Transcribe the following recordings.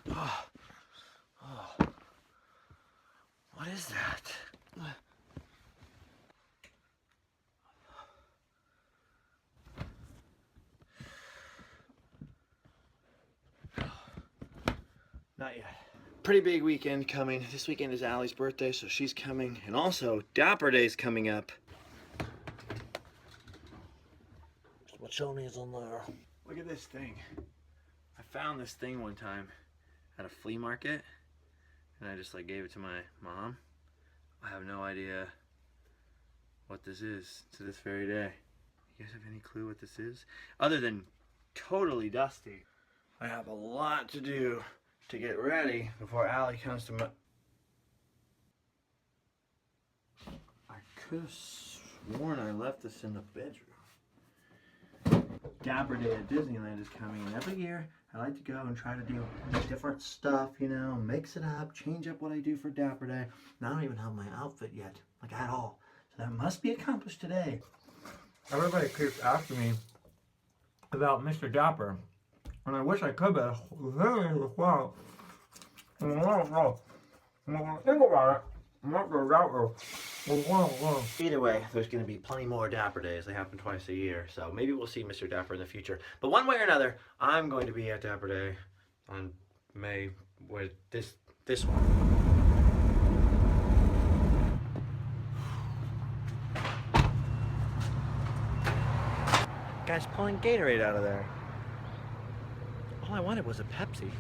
Oh. Oh. What is that? Not yet. Pretty big weekend coming. This weekend is Allie's birthday, so she's coming. And also, Dapper Day's coming up. What Shoney's on there. Look at this thing. I found this thing one time at a flea market, and I just like gave it to my mom. I have no idea what this is to this very day. You guys have any clue what this is? Other than totally dusty. I have a lot to do to get ready before Allie comes to my... I could have sworn I left this in the bedroom. Dapper Day at Disneyland is coming, and every year I like to go and try to do different stuff, you know, mix it up, change up what I do for Dapper Day. And I don't even have my outfit yet, like at all. So that must be accomplished today. Everybody keeps asking me about Mr. Dapper, and I wish I could, but wow. I'm not gonna think about it. I'm not gonna Dapper. Either way, there's going to be plenty more Dapper Days. They happen twice a year, so maybe we'll see Mr. Dapper in the future. But one way or another, I'm going to be at Dapper Day on May with this one. Guy's pulling Gatorade out of there. All I wanted was a Pepsi.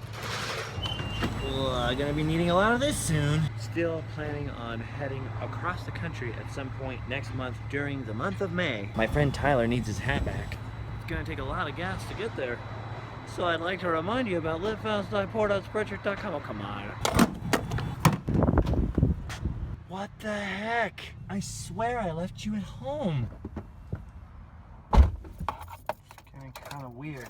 I'm gonna be needing a lot of this soon. Still planning on heading across the country at some point next month during the month of May. My friend Tyler needs his hat back. It's gonna take a lot of gas to get there. So I'd like to remind you about livefast.pour.spreadshirt.com. Oh, come on. What the heck? I swear I left you at home. It's getting kind of weird.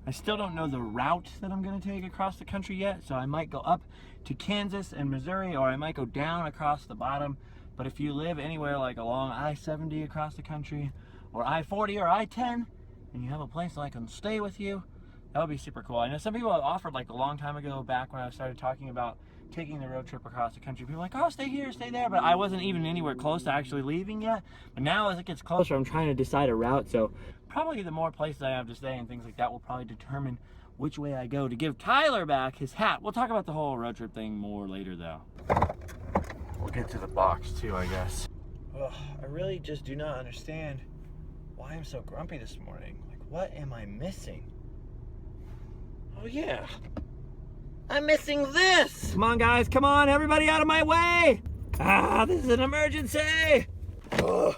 I still don't know the route that I'm going to take across the country yet, so I might go up to Kansas and Missouri, or I might go down across the bottom. But if you live anywhere like along I-70 across the country, or I-40 or I-10, and you have a place that I can stay with you, that would be super cool. I know some people have offered, like a long time ago, back when I started talking about taking the road trip across the country. People were like, oh, stay here, stay there, but I wasn't even anywhere close to actually leaving yet. But now as it gets closer, I'm trying to decide a route, so probably the more places I have to stay and things like that will probably determine which way I go to give Tyler back his hat. We'll talk about the whole road trip thing more later, though. We'll get to the box, too, I guess. Ugh, I really just do not understand why I'm so grumpy this morning. Like, what am I missing? Oh, yeah. I'm missing this! Come on, guys, come on, everybody out of my way! Ah, this is an emergency! Ugh.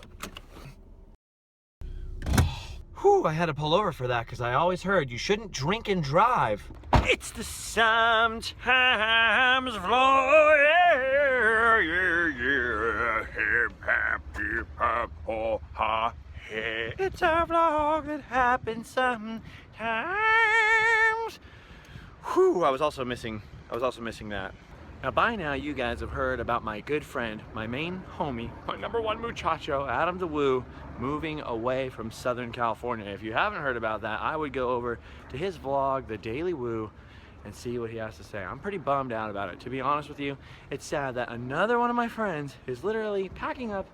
Whew, I had to pull over for that because I always heard you shouldn't drink and drive. It's the sometimes vlog, it's a vlog that happens sometimes. Whew, I was also missing that. Now by now you guys have heard about my good friend, my main homie, my #1 muchacho, Adam the Woo, moving away from Southern California. If you haven't heard about that, I would go over to his vlog, The Daily Woo, and see what he has to say. I'm pretty bummed out about it. To be honest with you, it's sad that another one of my friends is literally packing up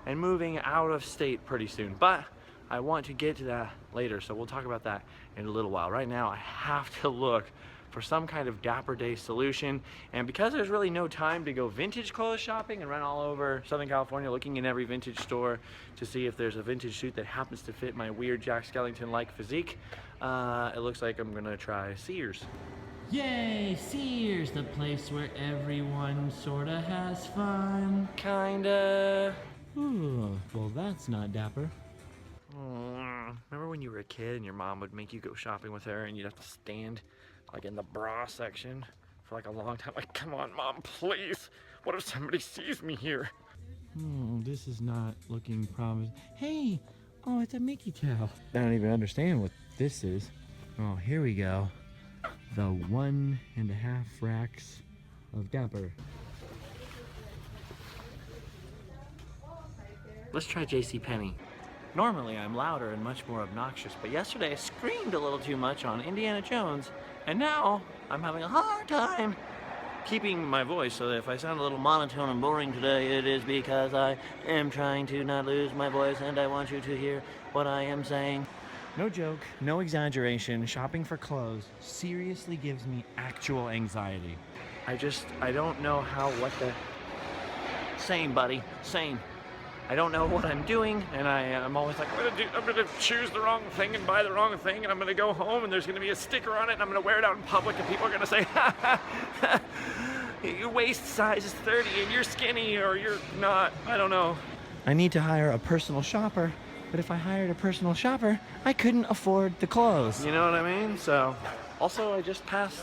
and moving out of state pretty soon. But I want to get to that later, so we'll talk about that in a little while. Right now, I have to look for some kind of Dapper Day solution, and because there's really no time to go vintage clothes shopping and run all over Southern California looking in every vintage store to see if there's a vintage suit that happens to fit my weird Jack Skellington-like physique, it looks like I'm gonna try Sears. Yay, Sears, the place where everyone sorta has fun. Kinda. Ooh, well that's not dapper. Remember when you were a kid and your mom would make you go shopping with her and you'd have to stand like in the bra section for like a long time? Like, come on, Mom, please. What if somebody sees me here? This is not looking promising. Hey, oh, it's a Mickey towel. I don't even understand what this is. Oh, here we go. The 1.5 racks of Dapper. Let's try Penney. Normally I'm louder and much more obnoxious, but yesterday I screamed a little too much on Indiana Jones, and now I'm having a hard time keeping my voice, so that if I sound a little monotone and boring today, it is because I am trying to not lose my voice, and I want you to hear what I am saying. No joke, no exaggeration, shopping for clothes seriously gives me actual anxiety. I don't know what the... Same, buddy, same. I don't know what I'm doing, and I'm always like, I'm gonna choose the wrong thing and buy the wrong thing, and I'm gonna go home and there's gonna be a sticker on it, and I'm gonna wear it out in public, and people are gonna say, ha ha, your waist size is 30 and you're skinny, or you're not, I don't know. I need to hire a personal shopper, but if I hired a personal shopper, I couldn't afford the clothes. You know what I mean? So, also I just passed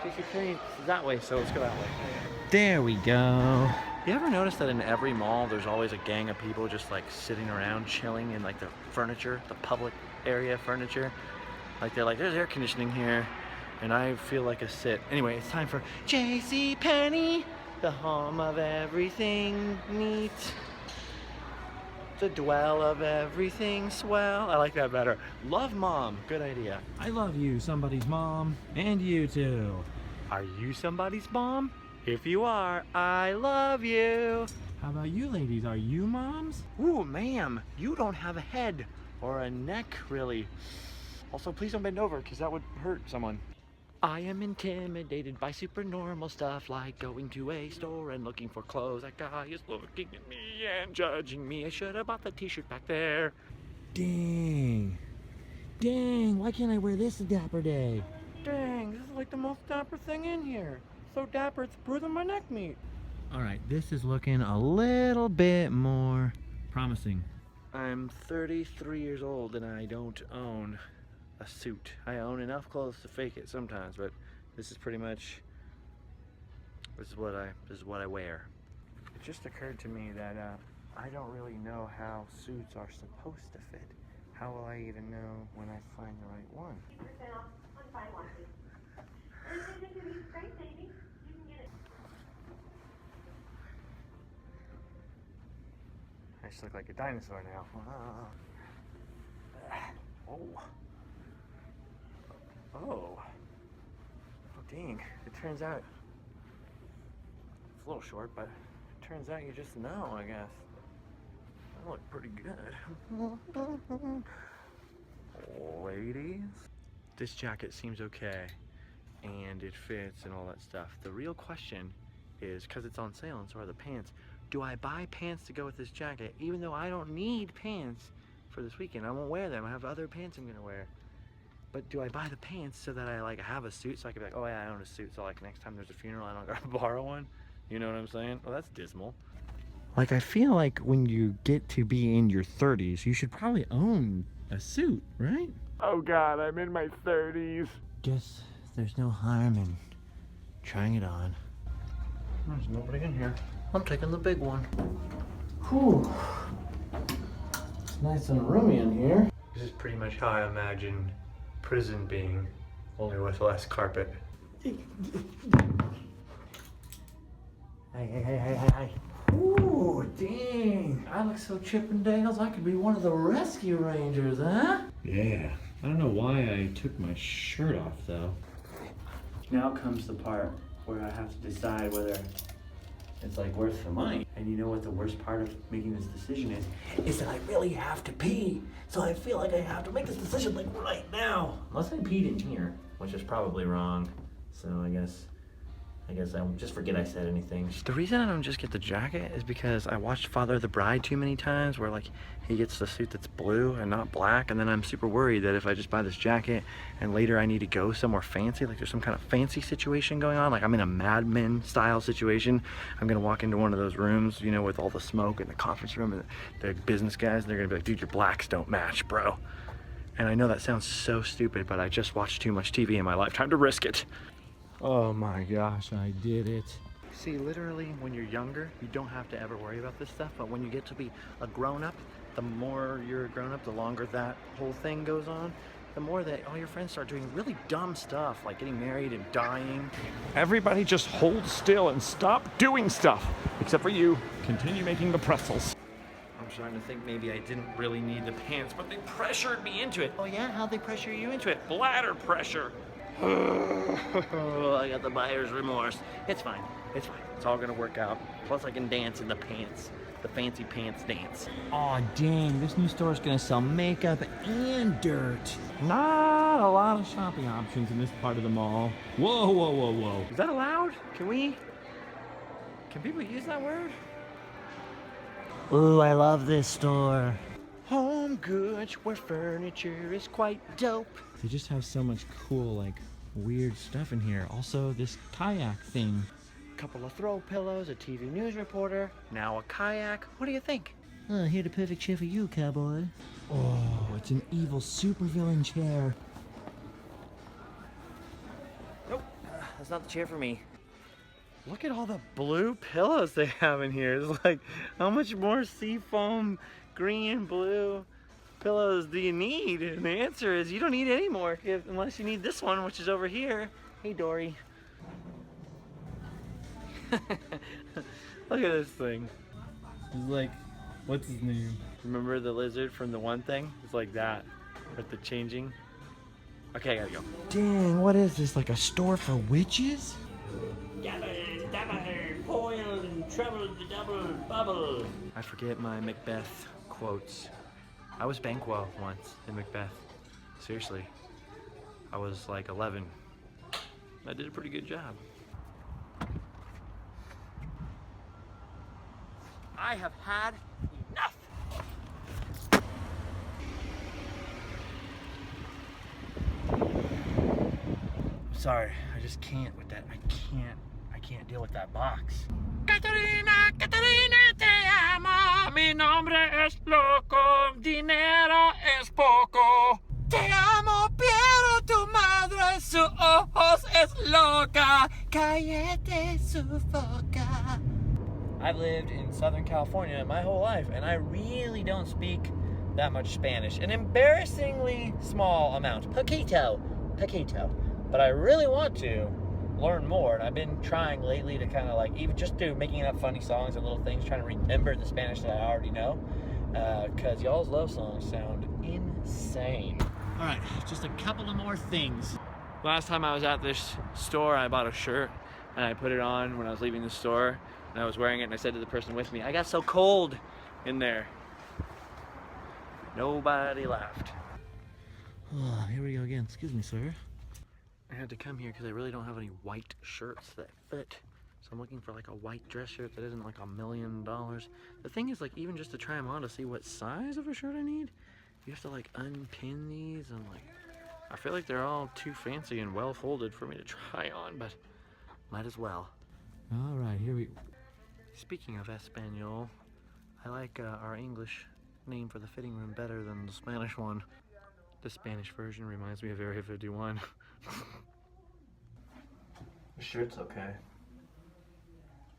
JC Penney that way, so let's go that way. There we go. You ever notice that in every mall there's always a gang of people just like sitting around chilling in like the furniture, the public area furniture? Like they're like, there's air conditioning here, and I feel like a sit. Anyway, it's time for JC Penney, the home of everything neat, the dwell of everything swell. I like that better. Love mom, good idea. I love you, somebody's mom, and you too. Are you somebody's mom? If you are, I love you. How about you ladies? Are you moms? Ooh, ma'am, you don't have a head or a neck, really. Also, please don't bend over, because that would hurt someone. I am intimidated by supernormal stuff like going to a store and looking for clothes. That guy is looking at me and judging me. I should have bought the t-shirt back there. Dang. Dang, why can't I wear this a Dapper day? Dang, this is like the most Dapper thing in here. So dapper, it's bruising my neck meat. All right, this is looking a little bit more promising. I'm 33 years old and I don't own a suit. I own enough clothes to fake it sometimes, but this is pretty much, this is what I wear. It just occurred to me that I don't really know how suits are supposed to fit. How will I even know when I find the right one? I just look like a dinosaur now. Oh. Oh. Oh, dang. It turns out it's a little short, but it turns out you just know, I guess. I look pretty good. Ladies. This jacket seems okay, and it fits and all that stuff. The real question is, because it's on sale and so are the pants, do I buy pants to go with this jacket, even though I don't need pants for this weekend? I won't wear them. I have other pants I'm gonna wear. But do I buy the pants so that I like have a suit, so I can be like, oh yeah, I own a suit, so like next time there's a funeral, I don't gotta borrow one? You know what I'm saying? Well, that's dismal. Like, I feel like when you get to be in your 30s, you should probably own a suit, right? Oh God, I'm in my 30s. Guess there's no harm in trying it on. There's nobody in here. I'm taking the big one. Whew. It's nice and roomy in here. This is pretty much how I imagine prison being, only with less carpet. Hey. Ooh, dang. I look so Chippendales, I could be one of the rescue rangers, huh? Yeah. I don't know why I took my shirt off, though. Now comes the part where I have to decide whether it's like worth the money. And you know what the worst part of making this decision is that I really have to pee. So I feel like I have to make this decision like right now. Unless I peed in here, which is probably wrong. So I guess I just forget I said anything. The reason I don't just get the jacket is because I watched Father of the Bride too many times, where like he gets the suit that's blue and not black, and then I'm super worried that if I just buy this jacket and later I need to go somewhere fancy, like there's some kind of fancy situation going on, like I'm in a Mad Men style situation, I'm gonna walk into one of those rooms, you know, with all the smoke in the conference room and the business guys, and they're gonna be like, dude, your blacks don't match, bro. And I know that sounds so stupid, but I just watched too much TV in my lifetime to risk it. Oh my gosh, I did it. See, literally, when you're younger, you don't have to ever worry about this stuff, but when you get to be a grown-up, the more you're a grown-up, the longer that whole thing goes on, the more that all your friends start doing really dumb stuff, like getting married and dying. Everybody just hold still and stop doing stuff, except for you. Continue making the pretzels. I'm starting to think maybe I didn't really need the pants, but they pressured me into it. Oh yeah, how'd they pressure you into it? Bladder pressure. I got the buyer's remorse. It's fine, it's fine. It's all gonna work out. Plus I can dance in the pants. The fancy pants dance. Aw, dang, this new store is gonna sell makeup and dirt. Not a lot of shopping options in this part of the mall. Whoa, whoa, whoa, whoa. Is that allowed? Can people use that word? Ooh, I love this store. Home goods where furniture is quite dope. They just have so much cool, like, weird stuff in here. Also, this kayak thing. Couple of throw pillows, a TV news reporter, now a kayak. What do you think? Oh, here the perfect chair for you, cowboy. Oh, it's an evil supervillain chair. Nope, that's not the chair for me. Look at all the blue pillows they have in here. It's like, how much more seafoam, green, blue pillows do you need? And the answer is you don't need any more unless you need this one, which is over here. Hey, Dory. Look at this thing. It's like, what's his name? Remember the lizard from the one thing? It's like that, with the changing. Okay, I gotta go. Dang, what is this? Like a store for witches? Dapper, foiled and troubled the double bubble. I forget my Macbeth quotes. I was Banquo once in Macbeth. Seriously. I was like 11. I did a pretty good job. I have had enough. I'm sorry, I just can't with that. I can't deal with that box. Caterina, te amo. Mi nombre es loco. Dinero es poco. Te amo, pero tu madre su ojos es loca. Cállate su boca. I've lived in Southern California my whole life, and I really don't speak that much Spanish. An embarrassingly small amount. Poquito. But I really want to learn more, and I've been trying lately to kind of like, even just do making up funny songs and little things, trying to remember the Spanish that I already know, because y'all's love songs sound insane. All right, just a couple of more things. Last time I was at this store, I bought a shirt, and I put it on when I was leaving the store, and I was wearing it, and I said to the person with me, I got so cold in there. Nobody laughed. Oh, here we go again. Excuse me, sir. I had to come here because I really don't have any white shirts that fit. So I'm looking for like a white dress shirt that isn't like $1 million. The thing is, like, even just to try them on to see what size of a shirt I need, you have to like unpin these, and like, I feel like they're all too fancy and well folded for me to try on, but might as well. All right, here we go. Speaking of Espanol, I like our English name for the fitting room better than the Spanish one. The Spanish version reminds me of Area 51. The shirt's okay.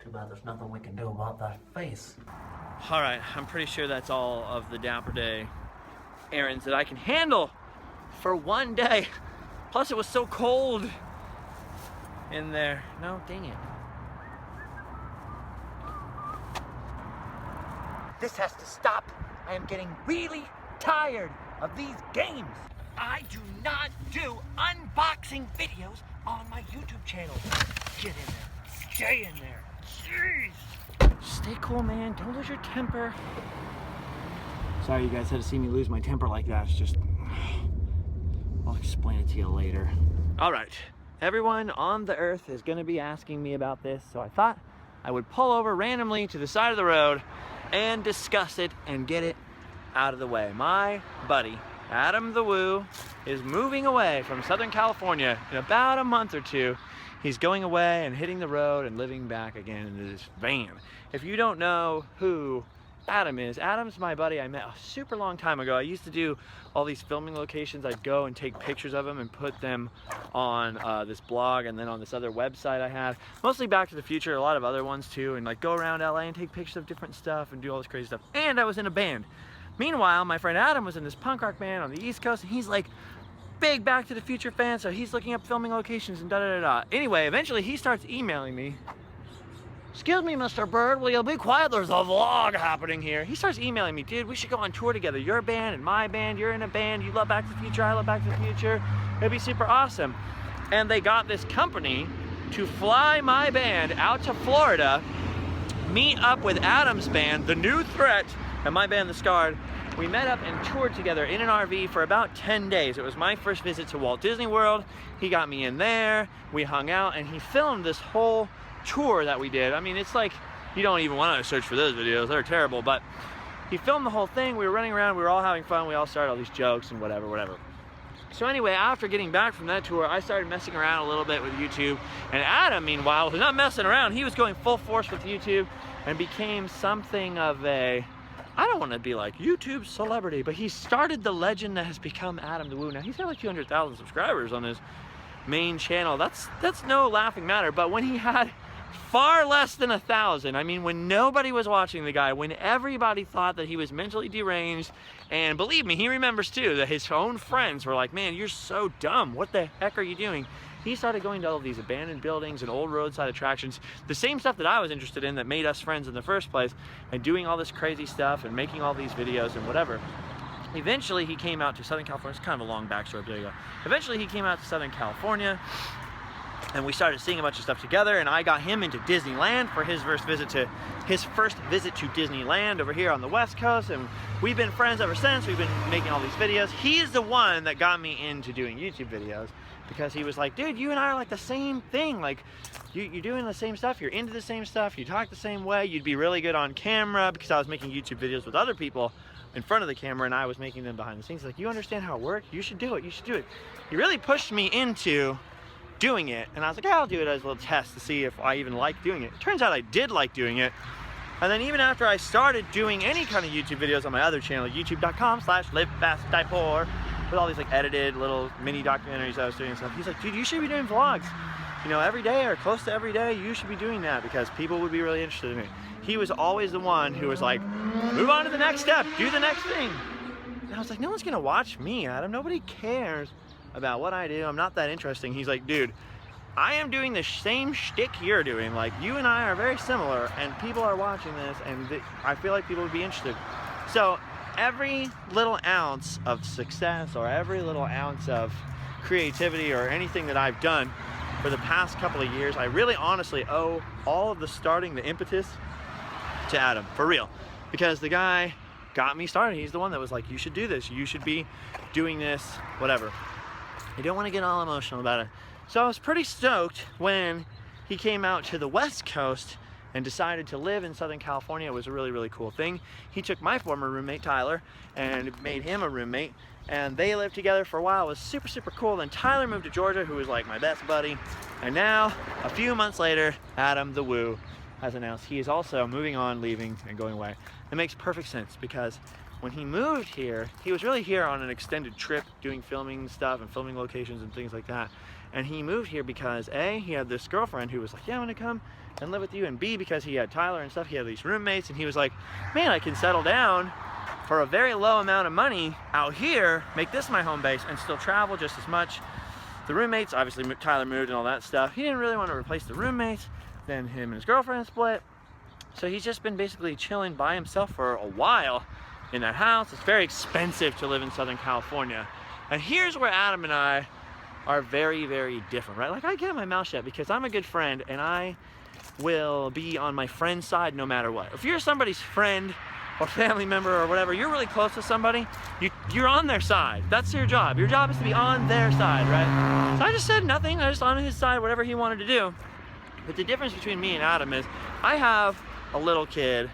Too bad there's nothing we can do about that face. Alright, I'm pretty sure that's all of the Dapper Day errands that I can handle for one day. Plus it was so cold in there. No, dang it. This has to stop. I am getting really tired of these games. I do not do unboxing videos on my YouTube channel. Get in there. Stay in there. Jeez. Stay cool, man. Don't lose your temper. Sorry you guys had to see me lose my temper like that. It's just, I'll explain it to you later. All right. Everyone on the earth is going to be asking me about this, so I thought I would pull over randomly to the side of the road and discuss it and get it out of the way. My buddy, Adam the Woo, is moving away from Southern California in about a month or two. He's going away and hitting the road and living back again in this van. If you don't know who Adam is, Adam's my buddy I met a super long time ago. I used to do all these filming locations. I'd go and take pictures of them and put them on this blog and then on this other website I had. Mostly Back to the Future, a lot of other ones too, and like go around LA and take pictures of different stuff and do all this crazy stuff. And I was in a band. Meanwhile, my friend Adam was in this punk rock band on the East Coast, and he's like big Back to the Future fan, so he's looking up filming locations and da-da-da-da. Anyway, eventually he starts emailing me excuse me, Mr. Bird, will you be quiet? There's a vlog happening here. He starts emailing me, dude, we should go on tour together. Your band and my band, you're in a band, you love Back to the Future, I love Back to the Future. It'd be super awesome. And they got this company to fly my band out to Florida, meet up with Adam's band, The New Threat, and my band, The Scarred. We met up and toured together in an RV for about 10 days. It was my first visit to Walt Disney World. He got me in there, we hung out, and he filmed this whole tour that we did. I mean, it's like, you don't even want to search for those videos, they're terrible, but he filmed the whole thing. We were running around, we were all having fun, we all started all these jokes and whatever. So anyway, after getting back from that tour, I started messing around a little bit with YouTube, and Adam, meanwhile, was not messing around. He was going full force with YouTube and became something of a, I don't want to be like YouTube celebrity, but he started the legend that has become Adam the Woo. Now he's got like 200,000 subscribers on his main channel. That's no laughing matter, but when he had far less than 1,000, I mean, when nobody was watching the guy, when everybody thought that he was mentally deranged, and believe me, he remembers too that his own friends were like, man, you're so dumb, what the heck are you doing? He started going to all of these abandoned buildings and old roadside attractions, the same stuff that I was interested in that made us friends in the first place, and doing all this crazy stuff and making all these videos and whatever. Eventually he came out to Southern California. It's kind of a long backstory, but there you go. Eventually he came out to Southern California, and we started seeing a bunch of stuff together, and I got him into Disneyland for his first visit to Disneyland over here on the West Coast, and we've been friends ever since. We've been making all these videos. He's the one that got me into doing YouTube videos, because he was like, dude, you and I are like the same thing. Like, you're doing the same stuff, you're into the same stuff, you talk the same way, you'd be really good on camera, because I was making YouTube videos with other people in front of the camera and I was making them behind the scenes. Like, you understand how it works? You should do it, you should do it. He really pushed me into doing it, and I was like, yeah, I'll do it as a little test to see if I even like doing it. It turns out I did like doing it. And then even after I started doing any kind of YouTube videos on my other channel, youtube.com/livefastdiepoor, with all these like edited little mini documentaries I was doing and stuff, he's like, dude, you should be doing vlogs, you know, every day or close to every day. You should be doing that because people would be really interested in it. He was always the one who was like, move on to the next step, do the next thing. And I was like, no one's gonna watch me, Adam. Nobody cares about what I do. I'm not that interesting. He's like, dude, I am doing the same shtick you're doing. Like, you and I are very similar, and people are watching this, and I feel like people would be interested. So every little ounce of success or every little ounce of creativity or anything that I've done for the past couple of years, I really honestly owe all of the starting, the impetus, to Adam, for real. Because the guy got me started. He's the one that was like, you should do this, you should be doing this, whatever. You don't want to get all emotional about it. So I was pretty stoked when he came out to the West Coast and decided to live in Southern California. It was a really, really cool thing. He took my former roommate, Tyler, and made him a roommate, and they lived together for a while. It was super, super cool. Then Tyler moved to Georgia, who was like my best buddy, and now, a few months later, Adam the Woo has announced he is also moving on, leaving, and going away. It makes perfect sense, because when he moved here, he was really here on an extended trip doing filming stuff and filming locations and things like that. And he moved here because A, he had this girlfriend who was like, yeah, I'm gonna come and live with you, and B, because he had Tyler and stuff, he had these roommates, and he was like, man, I can settle down for a very low amount of money out here, make this my home base, and still travel just as much. The roommates, obviously Tyler moved and all that stuff. He didn't really want to replace the roommates. Then him and his girlfriend split. So he's just been basically chilling by himself for a while in that house. It's very expensive to live in Southern California. And here's where Adam and I are very, very different, right? Like, I get my mouth shut because I'm a good friend and I will be on my friend's side no matter what. If you're somebody's friend or family member or whatever, you're really close to somebody, you're on their side. That's your job. Your job is to be on their side, right? So I just said nothing. I just on his side, whatever he wanted to do. But the difference between me and Adam is I have a little kid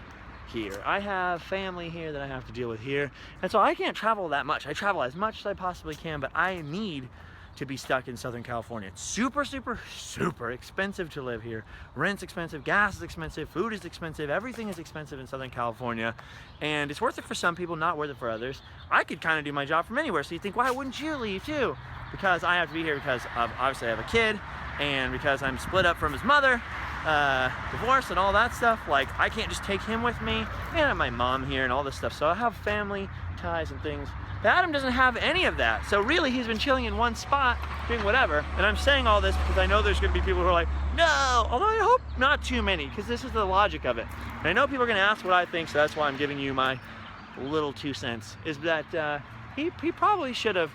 here. I have family here that I have to deal with here. And so I can't travel that much. I travel as much as I possibly can, but I need to be stuck in Southern California. It's super, super, super expensive to live here. Rent's expensive, gas is expensive, food is expensive, everything is expensive in Southern California. And it's worth it for some people, not worth it for others. I could kind of do my job from anywhere, so you think, why wouldn't you leave too? Because I have to be here because obviously I have a kid, and because I'm split up from his mother, divorce and all that stuff. Like, I can't just take him with me, and I have my mom here and all this stuff. So I have family ties and things But Adam doesn't have any of that. So really, he's been chilling in one spot, doing whatever. And I'm saying all this because I know there's gonna be people who are like, no, although I hope not too many, because this is the logic of it. And I know people are gonna ask what I think, so that's why I'm giving you my little 2 cents, is that he probably should have,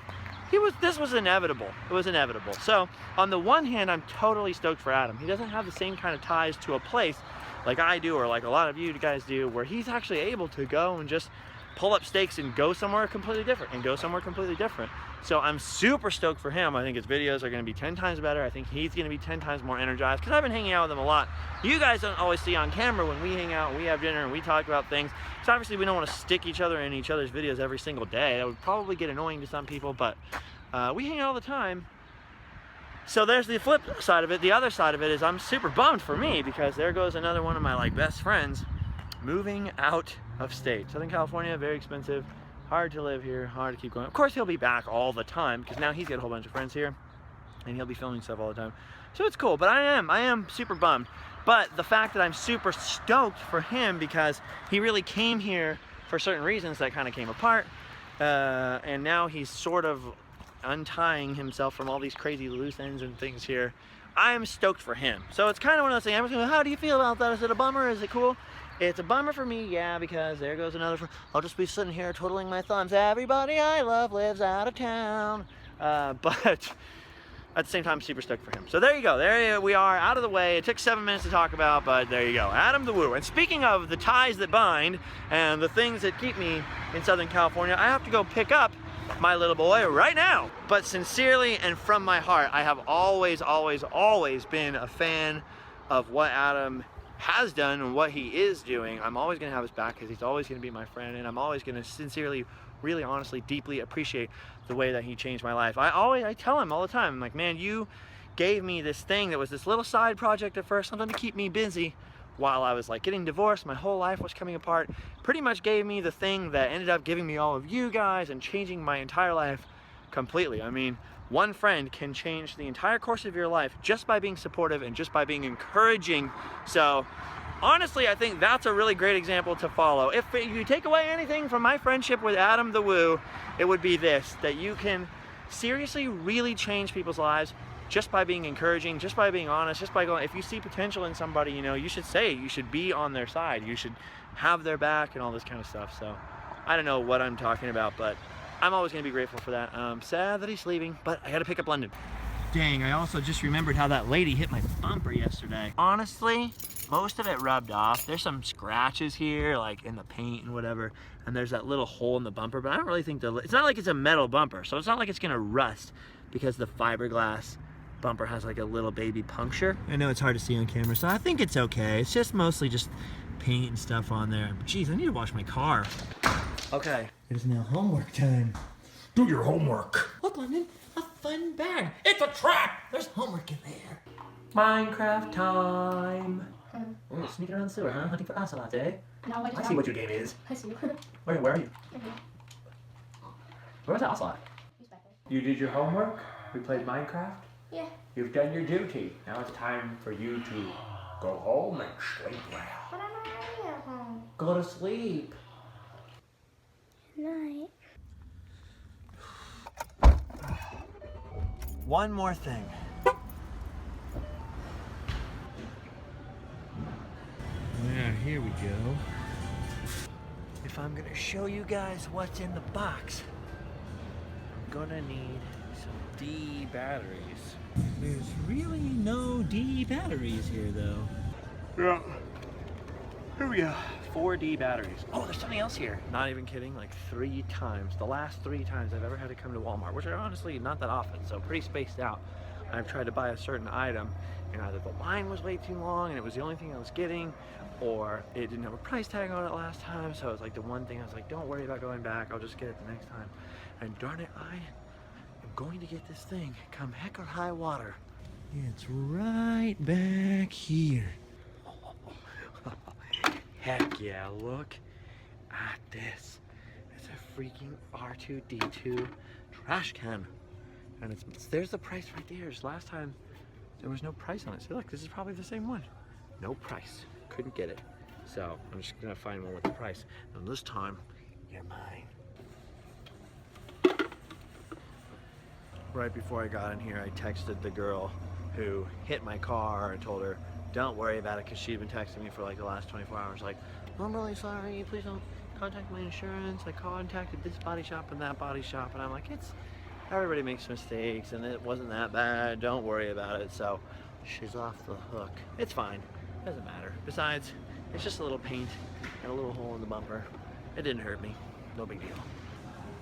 this was inevitable. It was inevitable. So on the one hand, I'm totally stoked for Adam. He doesn't have the same kind of ties to a place like I do, or like a lot of you guys do, where he's actually able to go and just pull up stakes and go somewhere completely different and go somewhere completely different. So I'm super stoked for him. I think his videos are gonna be 10 times better. I think he's gonna be 10 times more energized, because I've been hanging out with him a lot. You guys don't always see on camera when we hang out, we have dinner and we talk about things. So obviously we don't wanna stick each other in each other's videos every single day. That would probably get annoying to some people, but we hang out all the time. So there's the flip side of it. The other side of it is I'm super bummed for me, because there goes another one of my like best friends moving out of state. Southern California, very expensive, hard to live here, hard to keep going. Of course he'll be back all the time, because now he's got a whole bunch of friends here and he'll be filming stuff all the time. So it's cool, but I am super bummed. But the fact that I'm super stoked for him, because he really came here for certain reasons that kind of came apart, and now he's sort of untying himself from all these crazy loose ends and things here. I'm stoked for him. So it's kind of one of those things. I'm how do you feel about that? Is it a bummer? Is it cool? It's a bummer for me, yeah, because there goes another. I'll just be sitting here twiddling my thumbs. Everybody I love lives out of town. But at the same time, super stoked for him. So there you go. There we are, out of the way. It took 7 minutes to talk about, but there you go. Adam the Woo. And speaking of the ties that bind and the things that keep me in Southern California, I have to go pick up my little boy right now. But sincerely and from my heart, I have always been a fan of what Adam has done and what he is doing. I'm always gonna have his back, because he's always gonna be my friend, and I'm always gonna sincerely, really honestly, deeply appreciate the way that he changed my life. I tell him all the time, I'm like, man, you gave me this thing that was this little side project at first, something to keep me busy while I was like getting divorced, my whole life was coming apart. Pretty much gave me the thing that ended up giving me all of you guys and changing my entire life completely. I mean, one friend can change the entire course of your life just by being supportive and just by being encouraging. So honestly, I think that's a really great example to follow. If you take away anything from my friendship with Adam the Woo, it would be this, that you can seriously really change people's lives just by being encouraging, just by being honest, just by going, if you see potential in somebody, you know, you should say it, you should be on their side, you should have their back and all this kind of stuff. So I don't know what I'm talking about, but I'm always gonna be grateful for that. I'm sad that he's leaving, but I gotta pick up London. Dang, I also just remembered how that lady hit my bumper yesterday. Honestly, most of it rubbed off. There's some scratches here, like in the paint and whatever, and there's that little hole in the bumper, but I don't really think it's not like it's a metal bumper, so it's not like it's gonna rust, because the fiberglass bumper has like a little baby puncture. I know it's hard to see on camera, so I think it's okay. It's just mostly just paint and stuff on there. Jeez, I need to wash my car. Okay, it is now homework time. Do your homework. Look, London, a fun bag. It's a trap. There's homework in there. Minecraft time. Oh, sneaking around the sewer, huh? Hunting for ocelots, eh? No, I see what your game is. I see. Where are you? Where was that ocelot? He's back there. You did your homework? We played Minecraft? Yeah. You've done your duty. Now it's time for you to go home and sleep well. But I'm already at home. Go to sleep. Night. One more thing. Yeah, here we go. If I'm gonna show you guys what's in the box, I'm gonna need some D batteries. There's really no D batteries here though. Yeah. Here we go. 4 D batteries. Oh, there's something else here. Not even kidding, like 3 times. The last 3 times I've ever had to come to Walmart, which are honestly not that often, so pretty spaced out. I've tried to buy a certain item, and either the line was way too long and it was the only thing I was getting, or it didn't have a price tag on it last time, so it was like the one thing I was like, don't worry about going back, I'll just get it the next time. And darn it, I am going to get this thing come heck or high water. It's right back here. Heck yeah, look at this. It's a freaking R2-D2 trash can. And there's the price right there. Last time there was no price on it. See, look, this is probably the same one. No price. Couldn't get it. So I'm just gonna find one with the price. And this time, you're mine. Right before I got in here, I texted the girl who hit my car and told her, don't worry about it, because she'd been texting me for like the last 24 hours, like, I'm really sorry, please don't contact my insurance. I contacted this body shop and that body shop, and I'm like, everybody makes mistakes, and it wasn't that bad, don't worry about it. So she's off the hook. It's fine, doesn't matter. Besides, it's just a little paint and a little hole in the bumper. It didn't hurt me, no big deal.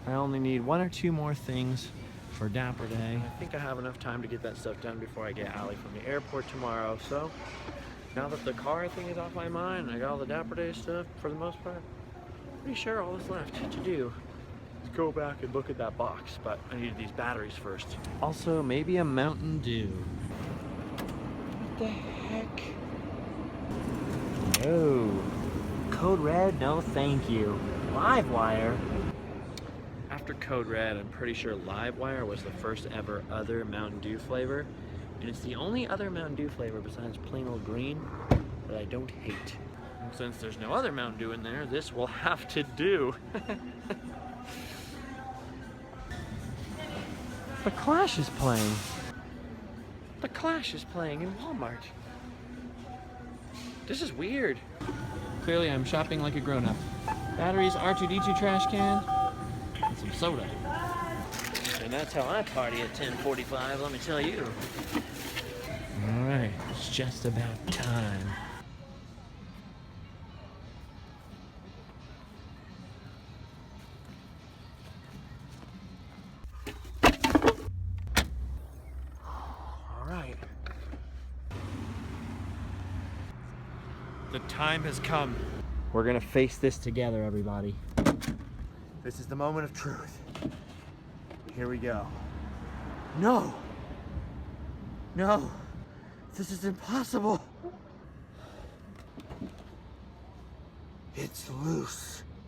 I only need 1 or 2 more things for Dapper Day. I think I have enough time to get that stuff done before I get Allie from the airport tomorrow. So now that the car thing is off my mind, I got all the Dapper Day stuff for the most part. Pretty sure all that's left to do is go back and look at that box, but I needed these batteries first. Also, maybe a Mountain Dew. What the heck? No. Code Red, no thank you. Livewire. After Code Red, I'm pretty sure Livewire was the first ever other Mountain Dew flavor. And it's the only other Mountain Dew flavor besides plain old green that I don't hate. And since there's no other Mountain Dew in there, this will have to do. The Clash is playing. The Clash is playing in Walmart. This is weird. Clearly I'm shopping like a grown-up. Batteries, R2-D2 trash can, and some soda. And that's how I party at 10:45, let me tell you. Alright, it's just about time. Alright. The time has come. We're gonna face this together, everybody. This is the moment of truth. Here we go. No! No! This is impossible! It's loose.